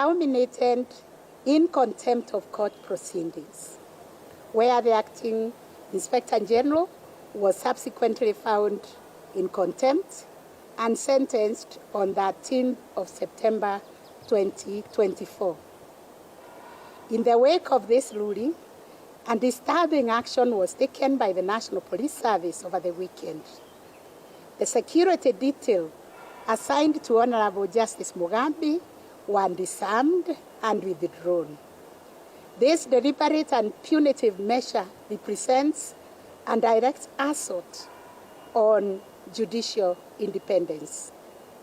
culminated in contempt of court proceedings, where the acting Inspector General was subsequently found in contempt and sentenced on 13th of September 2024. In the wake of this ruling, a disturbing action was taken by the National Police Service over the weekend. The security detail assigned to Honorable Justice Mugambi were disarmed and withdrawn. This deliberate and punitive measure represents a direct assault on judicial independence,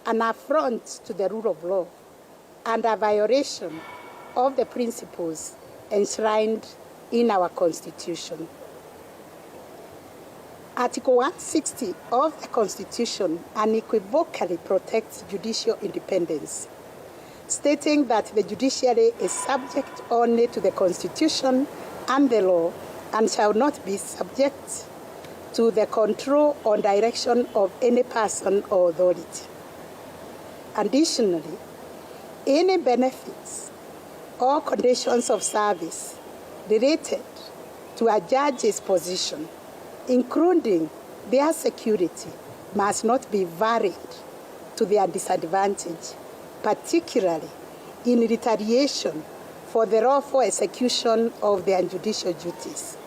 an affront to the rule of law, and a violation of the principles enshrined in our Constitution. Article 160 of the Constitution unequivocally protects judicial independence, stating that the judiciary is subject only to the Constitution and the law and shall not be subject to the control or direction of any person or authority. Additionally, any benefits or conditions of service related to a judge's position, including their security, must not be varied to their disadvantage, particularly in retaliation for the lawful execution of their judicial duties.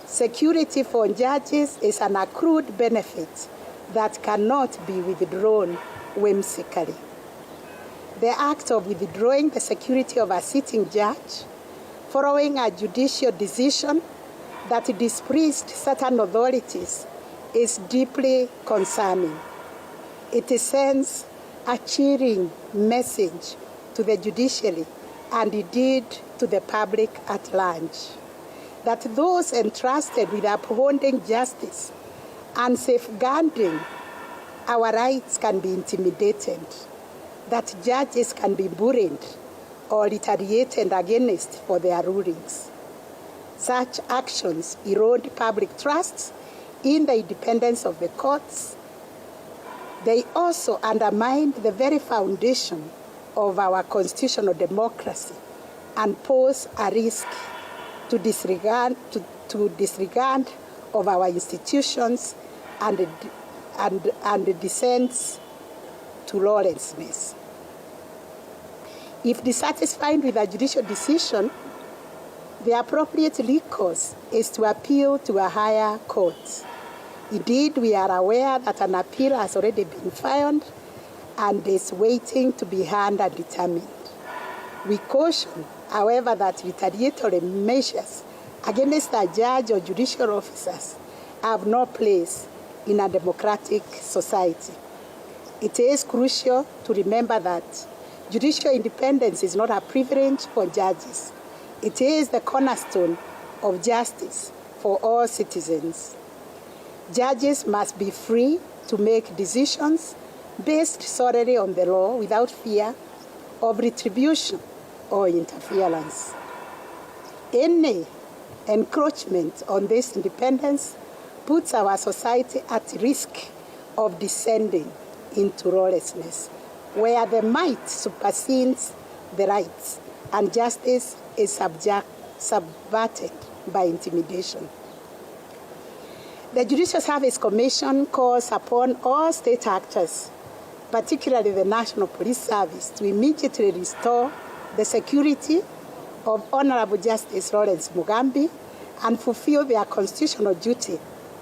Security for judges is an accrued benefit that cannot be withdrawn whimsically. The act of withdrawing the security of a sitting judge following a judicial decision that displeased certain authorities is deeply concerning. It sends a chilling message to the judiciary and indeed to the public at large, that those entrusted with upholding justice and safeguarding our rights can be intimidated, that judges can be bullied or retaliated against for their rulings. Such actions erode public trust in the independence of the courts. They also undermine the very foundation of our constitutional democracy and pose a risk to disregard of our institutions and descends to lawlessness. If dissatisfied with a judicial decision, the appropriate recourse is to appeal to a higher court. Indeed, we are aware that an appeal has already been filed and is waiting to be heard and determined. We caution, however, that retaliatory measures against a judge or judicial officers have no place in a democratic society. It is crucial to remember that judicial independence is not a privilege for judges. It is the cornerstone of justice for all citizens. Judges must be free to make decisions based solely on the law without fear of retribution or interference. Any encroachment on this independence puts our society at risk of descending into lawlessness, where the might supersedes the rights and justice is subverted by intimidation. The Judicial Service Commission calls upon all state actors, particularly the National Police Service, to immediately restore the security of Honorable Justice Lawrence Mugambi and fulfill their constitutional duty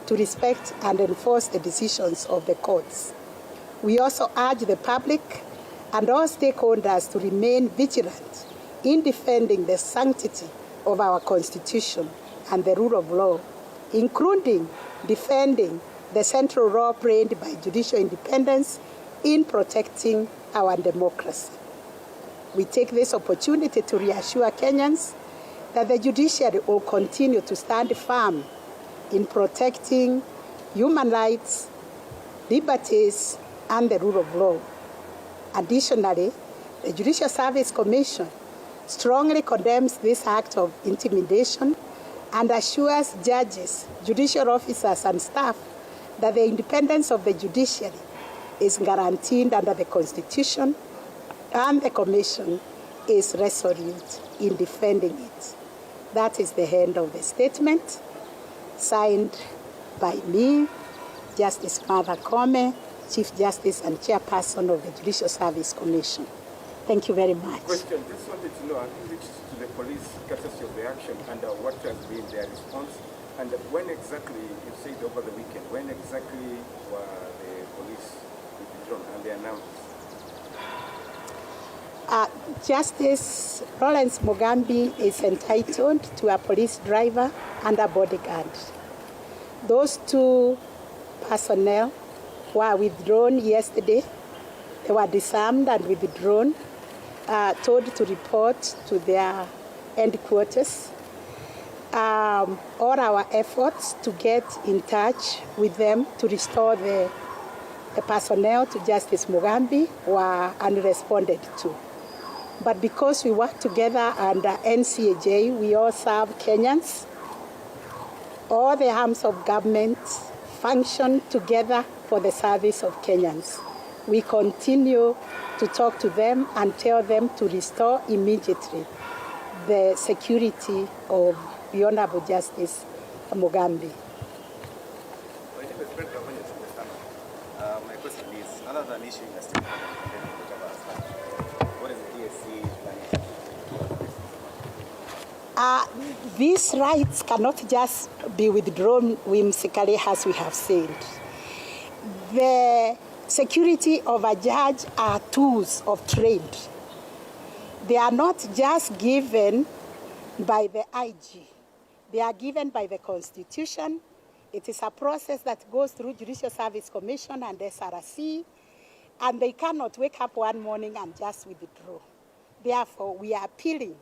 to respect and enforce the decisions of the courts. We also urge the public and all stakeholders to remain vigilant in defending the sanctity of our Constitution and the rule of law, including defending the central role played by judicial independence in protecting our democracy. We take this opportunity to reassure Kenyans that the judiciary will continue to stand firm in protecting human rights, liberties, and the rule of law. Additionally, the Judicial Service Commission strongly condemns this act of intimidation and assures judges, judicial officers, and staff that the independence of the judiciary is guaranteed under the Constitution, and the Commission is resolute in defending it. That is the end of the statement, signed by me, Justice Martha Koome, Chief Justice and Chairperson of the Judicial Service Commission. Thank you very much. Question, just wanted to know, have you reached to the police courtesy of the action and what has been their response? And when exactly, you said over the weekend, when exactly were the police withdrawn and they announced? Justice Lawrence Mugambi is entitled to a police driver and a bodyguard. Those two personnel were withdrawn yesterday. They were disarmed and withdrawn, told to report to their headquarters. All our efforts to get in touch with them to restore the personnel to Justice Mugambi were unresponded to. But because we work together under NCAJ, we all serve Kenyans. All the arms of government function together for the service of Kenyans. We continue to talk to them and tell them to restore immediately the security of the Honorable Justice Mugambi. My question is, other than issuing a statement and condemning whatever has happened, what is the DSC planning? These rights cannot just be withdrawn whimsically, as we have said. The security of a judge are tools of trade. They are not just given by the IG. They are given by the Constitution. It is a process that goes through Judicial Service Commission and SRC, and they cannot wake up one morning and just withdraw. Therefore, we are appealing